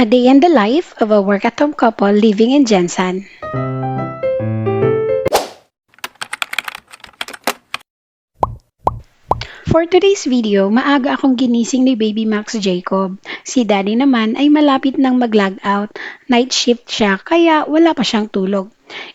A day in the life of a work-at-home couple living in Jensen. For today's video, maaga akong ginising ni Baby Max Jacob. Si Daddy naman ay malapit nang mag-log out. Night shift siya kaya wala pa siyang tulog.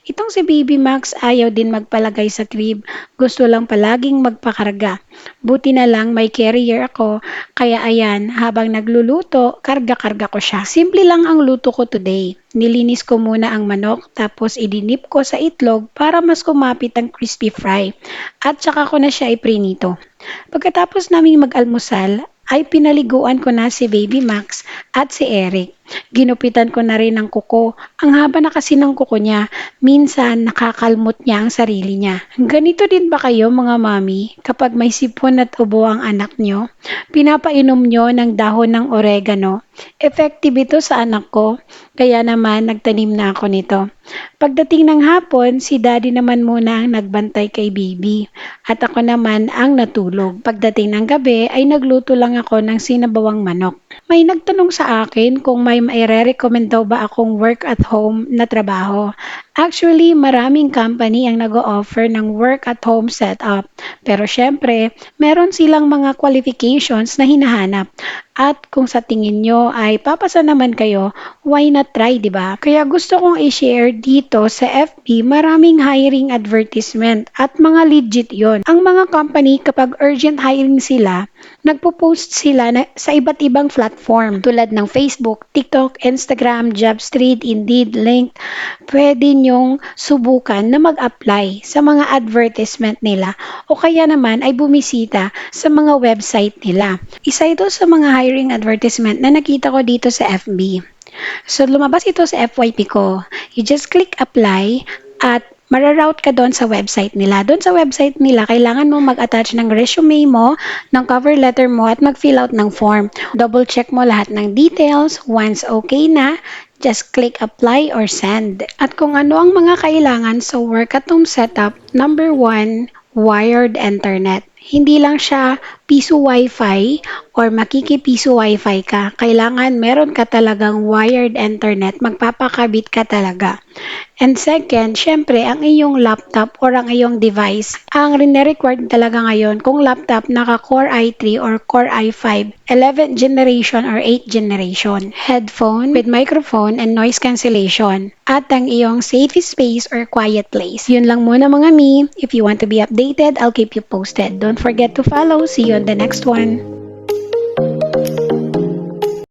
Itong si Baby Max ayaw din magpalagay sa crib. Gusto lang palaging magpakarga. Buti na lang may carrier ako, kaya ayan, habang nagluluto, karga-karga ko siya. Simple lang ang luto ko today. Nilinis ko muna ang manok, tapos idinip ko sa itlog para mas kumapit ang crispy fry. At saka ko na siya iprinito. Pagkatapos naming mag-almusal, ay pinaliguan ko na si Baby Max at si Eric. Ginupitan ko na rin ng kuko. Ang haba na kasi ng kuko niya, minsan nakakalmot niya ang sarili niya. Ganito din ba kayo mga mami? Kapag may sipon at ubo ang anak nyo, pinapainom nyo ng dahon ng oregano. Effective ito sa anak ko, kaya naman nagtanim na ako nito. Pagdating ng hapon, si Daddy naman muna ang nagbantay kay Baby at ako naman ang natulog. Pagdating ng gabi ay nagluto lang ako ng sinabawang manok. May nagtanong sa akin kung may maire-recommend daw ba akong work at home na trabaho. Actually, maraming company ang nag-o-offer ng work at home setup. Pero syempre, meron silang mga qualifications na hinahanap. At kung sa tingin nyo ay papasa naman kayo, why not try, di ba? Kaya gusto kong i-share dito sa FB, maraming hiring advertisement at mga legit yon. Ang mga company kapag urgent hiring sila, nagpo-post sila sa iba't ibang platform tulad ng Facebook, TikTok, Instagram, Jobstreet, Indeed, Link. Pwede nyong subukan na mag-apply sa mga advertisement nila o kaya naman ay bumisita sa mga website nila. Isa ito sa mga hiring advertisement na nakita ko dito sa FB. So, lumabas ito sa FYP ko. You just click apply at mararoute ka doon sa website nila. Doon sa website nila, kailangan mo mag-attach ng resume mo, ng cover letter mo, at mag-fill out ng form. Double check mo lahat ng details. Once okay na, just click apply or send. At kung ano ang mga kailangan sa work at home setup, number 1, wired internet. Hindi lang siya piso wifi or makikipiso wifi ka. Kailangan meron ka talagang wired internet. Magpapakabit ka talaga. And second, syempre, ang iyong laptop or ang iyong device. Ang rene-required talaga ngayon kung laptop naka Core i3 or Core i5, 11th generation or 8th generation. Headphone with microphone and noise cancellation. At ang iyong safe space or quiet place. Yun lang muna mga mi. If you want to be updated, I'll keep you posted. Don't forget to follow. See you on the next one.